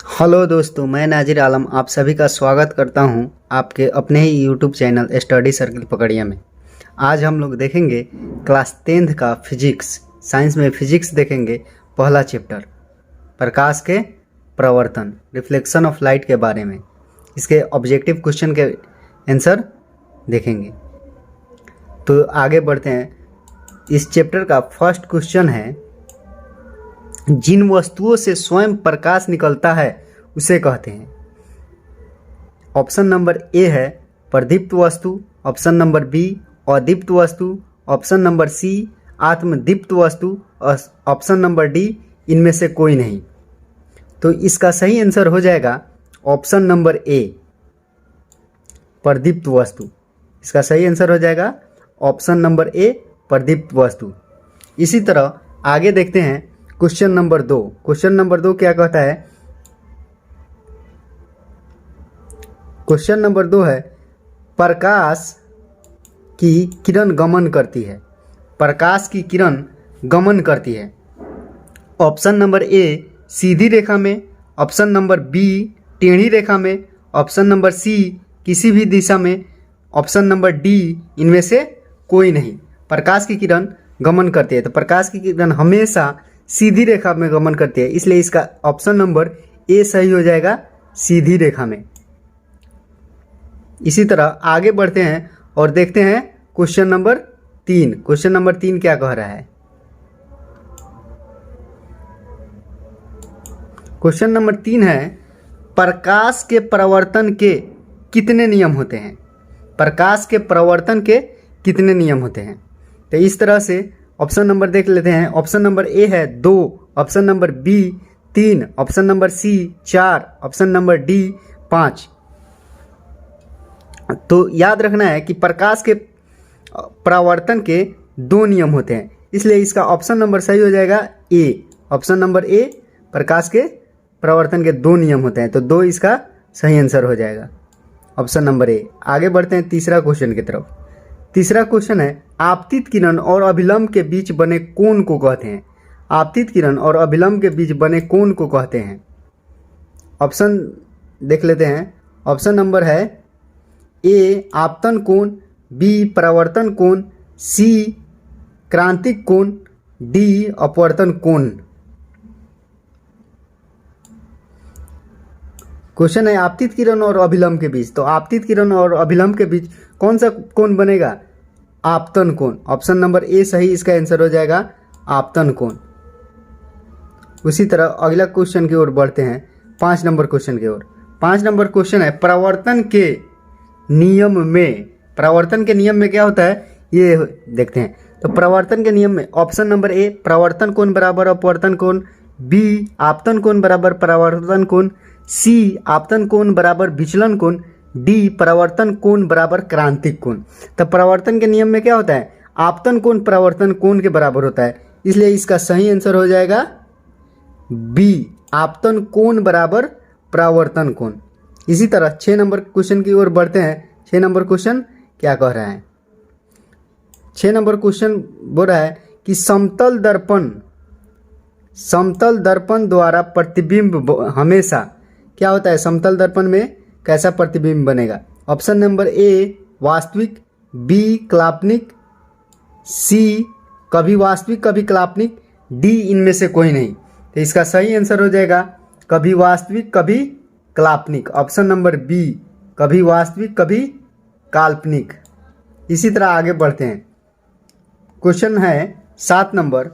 Hello दोस्तों, मैं नाजिर आलम आप सभी का स्वागत करता हूं आपके अपने ही यूट्यूब चैनल स्टडी सर्किल पकड़िया में। आज हम लोग देखेंगे क्लास 10th का फिजिक्स, साइंस में फिजिक्स देखेंगे। पहला चैप्टर प्रकाश के प्रवर्तन, रिफ्लेक्शन ऑफ लाइट के बारे में। इसके ऑब्जेक्टिव क्वेश्चन के आंसर देखेंगे। तो आगे बढ़ते हैं। इस चैप्टर का फर्स्ट क्वेश्चन है, जिन वस्तुओं से स्वयं प्रकाश निकलता है उसे कहते हैं। ऑप्शन नंबर ए है प्रदीप्त वस्तु, ऑप्शन नंबर बी अदीप्त वस्तु, ऑप्शन नंबर सी आत्मदीप्त वस्तु, ऑप्शन नंबर डी इनमें से कोई नहीं। तो इसका सही आंसर हो जाएगा ऑप्शन नंबर ए प्रदीप्त वस्तु। इसका सही आंसर हो जाएगा ऑप्शन नंबर ए प्रदीप्त वस्तु। इसी तरह आगे देखते हैं क्वेश्चन नंबर 2। क्वेश्चन नंबर 2 क्या कहता है? क्वेश्चन नंबर 2 है, प्रकाश की किरण गमन करती है। प्रकाश की किरण गमन करती है। ऑप्शन नंबर ए सीधी रेखा में, ऑप्शन नंबर बी टेढ़ी रेखा में, ऑप्शन नंबर सी किसी भी दिशा में, ऑप्शन नंबर डी इनमें से कोई नहीं। प्रकाश की किरण गमन करती है, तो प्रकाश की किरण हमेशा सीधी रेखा में गमन करती है, इसलिए इसका ऑप्शन नंबर ए सही हो जाएगा, सीधी रेखा में। इसी तरह आगे बढ़ते हैं और देखते हैं क्वेश्चन नंबर 3। क्वेश्चन नंबर 3 क्या कह रहा है? क्वेश्चन नंबर 3 है, प्रकाश के प्रवर्तन के कितने नियम होते हैं? प्रकाश के प्रवर्तन के कितने नियम होते हैं? तो इस तरह से ऑप्शन नंबर देख लेते हैं। ऑप्शन नंबर ए है 2, option number B 3, option number C 4, option number D 5। तो याद रखना है कि प्रकाश के प्रवर्तन के 2 नियम होते हैं, इसलिए इसका ऑप्शन नंबर सही हो जाएगा ए। ऑप्शन नंबर ए प्रकाश के प्रवर्तन के 2 नियम होते हैं, तो 2 इसका सही आंसर हो जाएगा, ऑप्शन नंबर ए। आगे बढ़ते हैं तीसरा क्वेश्चन की तरफ। तीसरा क्वेश्चन है, आपतित किरण और अभिलंब के बीच बने कोण को कहते हैं। आपतित किरण और अभिलंब के बीच बने कोण को कहते हैं। ऑप्शन देख लेते हैं। ऑप्शन नंबर है ए आपतन कोण, बी परावर्तन कोण, सी क्रांतिक कोण, डी अपवर्तन कोण। क्वेश्चन है आपतित किरण और अभिलंब के बीच, तो आपतित किरण और अभिलंब के बीच कौन सा कोण बनेगा? आपतन कोण। ऑप्शन नंबर ए सही इसका आंसर हो जाएगा, आपतन कोण। उसी तरह अगला क्वेश्चन की ओर बढ़ते हैं, 5 नंबर क्वेश्चन की ओर। 5 नंबर क्वेश्चन है, प्रवर्तन के नियम में, प्रवर्तन के नियम में क्या होता है ये देखते हैं। तो प्रवर्तन के नियम में ऑप्शन नंबर ए प्रवर्तन कोण बराबर अपवर्तन कोण, बी आपतन कोण बराबर परावर्तन कोण, सी आपतन कोण बराबर विचलन कोण, डी परावर्तन कोण बराबर क्रांतिक कोण। तो प्रवर्तन के नियम में क्या होता है? आपतन कोण परावर्तन कोण के बराबर होता है, इसलिए इसका सही आंसर हो जाएगा बी आपतन कोण बराबर परावर्तन कोण। इसी तरह 6 नंबर क्वेश्चन की ओर बढ़ते हैं। 6 नंबर क्वेश्चन क्या कह रहा है? 6 नंबर क्वेश्चन बोल रहा है कि समतल दर्पण द्वारा प्रतिबिंब हमेशा क्या होता है? समतल दर्पण में कैसा प्रतिबिंब बनेगा? ऑप्शन नंबर ए वास्तविक, बी काल्पनिक, सी कभी वास्तविक कभी काल्पनिक, डी इनमें से कोई नहीं। तो इसका सही आंसर हो जाएगा कभी वास्तविक कभी काल्पनिक, ऑप्शन नंबर बी कभी वास्तविक कभी काल्पनिक। इसी तरह आगे बढ़ते हैं। क्वेश्चन है 7 नंबर,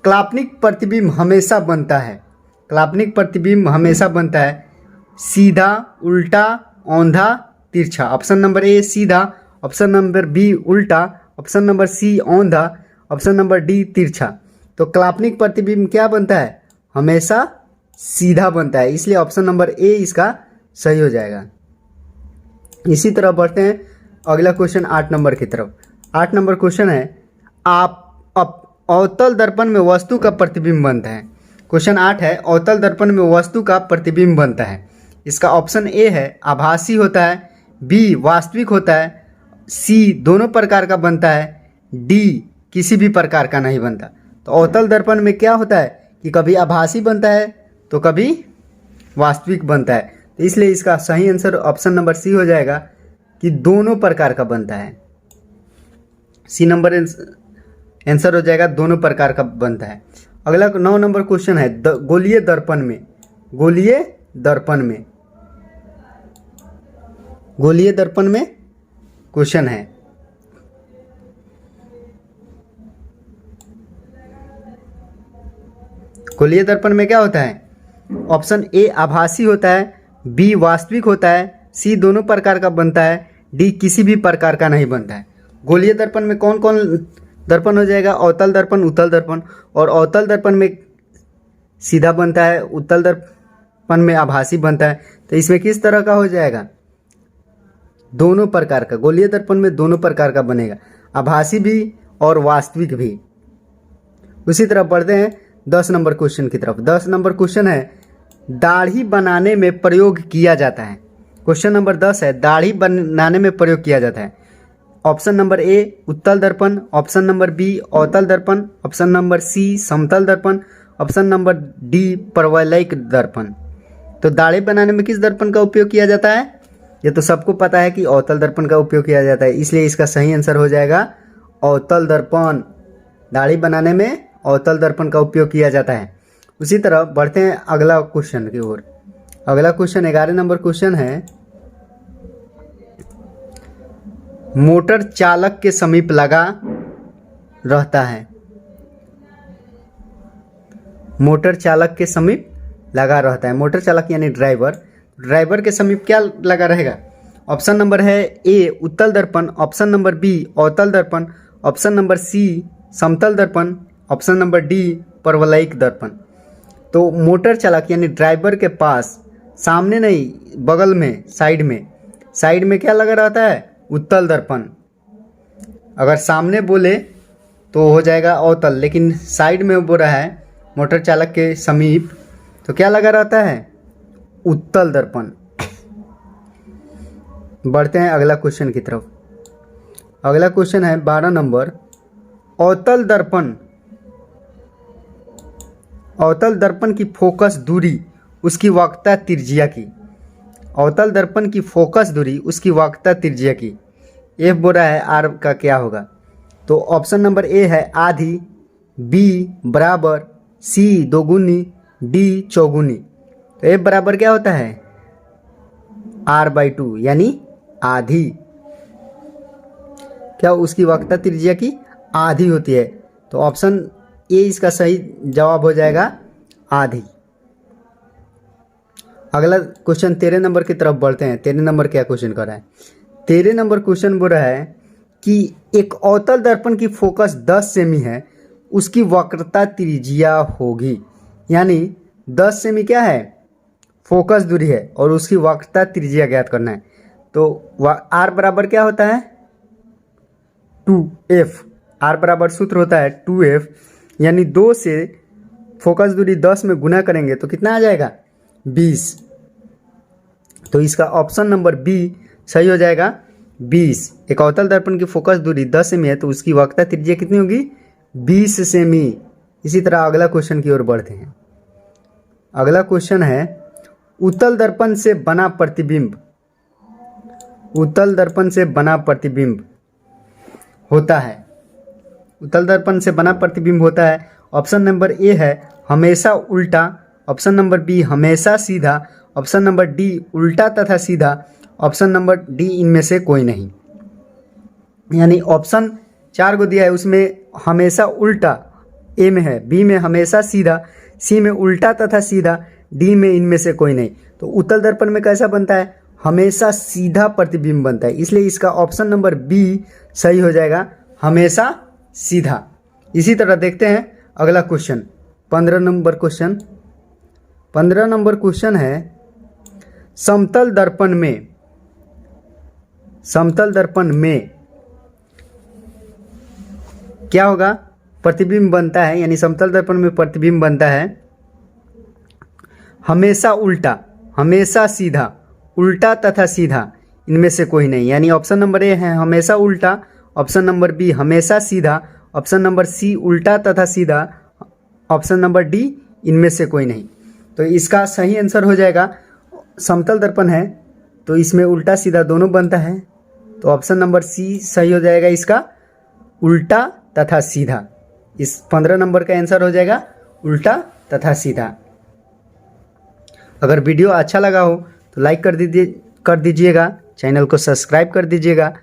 काल्पनिक प्रतिबिंब हमेशा बनता है। काल्पनिक प्रतिबिंब हमेशा बनता है सीधा, उल्टा, औंधा, तिरछा। ऑप्शन नंबर ए सीधा, ऑप्शन नंबर बी उल्टा, ऑप्शन नंबर सी औंधा, ऑप्शन नंबर डी तिरछा। तो काल्पनिक प्रतिबिंब क्या बनता है? हमेशा सीधा बनता है, इसलिए ऑप्शन नंबर ए इसका सही हो जाएगा। इसी तरह बढ़ते हैं अगला क्वेश्चन 8 नंबर की तरफ। 8 नंबर क्वेश्चन है, अवतल दर्पण में वस्तु का प्रतिबिंब बनता है। क्वेश्चन 8 है, अवतल दर्पण में वस्तु का प्रतिबिंब बनता है। इसका ऑप्शन ए है आभासी होता है, बी वास्तविक होता है, सी दोनों प्रकार का बनता है, डी किसी भी प्रकार का नहीं बनता। तो अवतल दर्पण में क्या होता है कि कभी आभासी बनता है तो कभी वास्तविक बनता है। तो इसलिए इसका सही आंसर ऑप्शन नंबर सी हो जाएगा कि दोनों प्रकार का बनता है। सी नंबर आंसर हो जाएगा, दोनों प्रकार का बनता है। अगला 9 नंबर क्वेश्चन है गोलीय दर्पण में, गोलीय दर्पण में, गोलीय दर्पण में क्वेश्चन है। गोलीय दर्पण में क्या होता है? ऑप्शन ए आभासी होता है, बी वास्तविक होता है, सी दोनों प्रकार का बनता है, डी किसी भी प्रकार का नहीं बनता है। गोलीय दर्पण में कौन कौन दर्पण हो जाएगा? अवतल दर्पण, उत्तल दर्पण। और अवतल दर्पण में सीधा बनता है, उत्तल दर्पण में आभासी बनता है। तो इसमें किस तरह का हो जाएगा? दोनों प्रकार का। गोलीय दर्पण में दोनों प्रकार का बनेगा, आभासी भी और वास्तविक भी। उसी तरह बढ़ते हैं 10 नंबर क्वेश्चन की तरफ। 10 नंबर क्वेश्चन है दाढ़ी बनाने में प्रयोग किया जाता है। क्वेश्चन नंबर 10 है दाढ़ी बनाने में प्रयोग किया जाता है। ऑप्शन नंबर ए उत्तल दर्पण, ऑप्शन नंबर बी अवतल दर्पण, ऑप्शन नंबर सी समतल दर्पण, ऑप्शन नंबर डी परवलयिक दर्पण। तो दाढ़ी बनाने में किस दर्पण का उपयोग किया जाता है? ये तो सबको पता है कि अवतल दर्पण का उपयोग किया जाता है, इसलिए इसका सही आंसर हो जाएगा अवतल दर्पण। दाढ़ी बनाने में अवतल दर्पण का उपयोग किया जाता है। उसी तरह बढ़ते हैं अगला क्वेश्चन की ओर। अगला क्वेश्चन 11 नंबर क्वेश्चन है मोटर चालक के समीप लगा रहता है। मोटर चालक के समीप लगा रहता है। मोटर चालक यानी ड्राइवर, ड्राइवर के समीप क्या लगा रहेगा? ऑप्शन नंबर है ए उत्तल दर्पण, ऑप्शन नंबर बी अवतल दर्पण, ऑप्शन नंबर सी समतल दर्पण, ऑप्शन नंबर डी परवलयिक दर्पण। तो मोटर चालक यानी ड्राइवर के पास सामने नहीं, बगल में, साइड में क्या लगा रहता है? उत्तल दर्पण। अगर सामने बोले तो हो जाएगा अवतल, लेकिन साइड में बोल रहा है मोटर चालक के समीप, तो क्या लगा रहता है? उत्तल दर्पण। बढ़ते हैं अगला क्वेश्चन की तरफ। अगला क्वेश्चन है 12 नंबर अवतल दर्पण। अवतल दर्पण की फोकस दूरी उसकी वक्रता त्रिज्या की। अवतल दर्पण की फोकस दूरी उसकी वक्रता त्रिज्या की। एफ बोल रहा है आर का क्या होगा? तो ऑप्शन नंबर ए है आधी, बी बराबर, सी दोगुनी, डी चौगुनी। तो एफ बराबर क्या होता है? r/2 यानी आधी। क्या उसकी वक्रता त्रिज्या की आधी होती है? तो ऑप्शन ए इसका सही जवाब हो जाएगा, आधी। अगला क्वेश्चन 13 नंबर की तरफ बढ़ते हैं। 13 नंबर क्या क्वेश्चन कर रहा है? 13 नंबर क्वेश्चन बोल रहा है कि एक अवतल दर्पण की फोकस 10 सेमी है, उसकी वक्रता त्रिज्या होगी। यानी 10 सेमी क्या है? फोकस दूरी है और उसकी वक्रता त्रिज्या ज्ञात करना है। तो आर बराबर क्या होता है? 2f। आर बराबर सूत्र होता है 2f, यानी 2 से फोकस दूरी 10 में गुना करेंगे तो कितना आ जाएगा? 20। तो इसका ऑप्शन नंबर बी सही हो जाएगा, 20। एक अवतल दर्पण की फोकस दूरी 10 सेमी है तो उसकी वक्रता त्रिज्या कितनी होगी? 20 सेमी। इसी तरह अगला क्वेश्चन की ओर बढ़ते हैं। अगला क्वेश्चन है उत्तल दर्पण से बना प्रतिबिंब। उत्तल दर्पण से बना प्रतिबिंब होता है। उत्तल दर्पण से बना प्रतिबिंब होता है। ऑप्शन नंबर ए है हमेशा उल्टा, ऑप्शन नंबर बी हमेशा सीधा, ऑप्शन नंबर डी उल्टा तथा सीधा, ऑप्शन नंबर डी इनमें से कोई नहीं। यानी ऑप्शन 4 को दिया है, उसमें हमेशा उल्टा ए में है, बी में हमेशा सीधा, सी में उल्टा तथा सीधा, डी में इनमें से कोई नहीं। तो उत्तल दर्पण में कैसा बनता है? हमेशा सीधा प्रतिबिंब बनता है, इसलिए इसका ऑप्शन नंबर बी सही हो जाएगा, हमेशा सीधा। इसी तरह देखते हैं अगला question 15 number question. 15 number question है समतल दर्पण में, समतल दर्पण में क्या होगा? प्रतिबिंब बनता है, यानी समतल दर्पण में प्रतिबिंब बनता है हमेशा उल्टा, हमेशा सीधा, उल्टा तथा सीधा, इनमें से कोई नहीं। यानी ऑप्शन नंबर ए है हमेशा उल्टा, ऑप्शन नंबर बी हमेशा सीधा, ऑप्शन नंबर सी उल्टा तथा सीधा, ऑप्शन नंबर डी इनमें से कोई नहीं। तो इसका सही आंसर हो जाएगा समतल दर्पण है तो इसमें उल्टा सीधा दोनों बनता है, तो ऑप्शन नंबर सी सही हो जाएगा इसका, उल्टा तथा सीधा। इस 15 नंबर का आंसर हो जाएगा उल्टा तथा सीधा। अगर वीडियो अच्छा लगा हो तो लाइक कर दीजिएगा, चैनल को सब्सक्राइब कर दीजिएगा।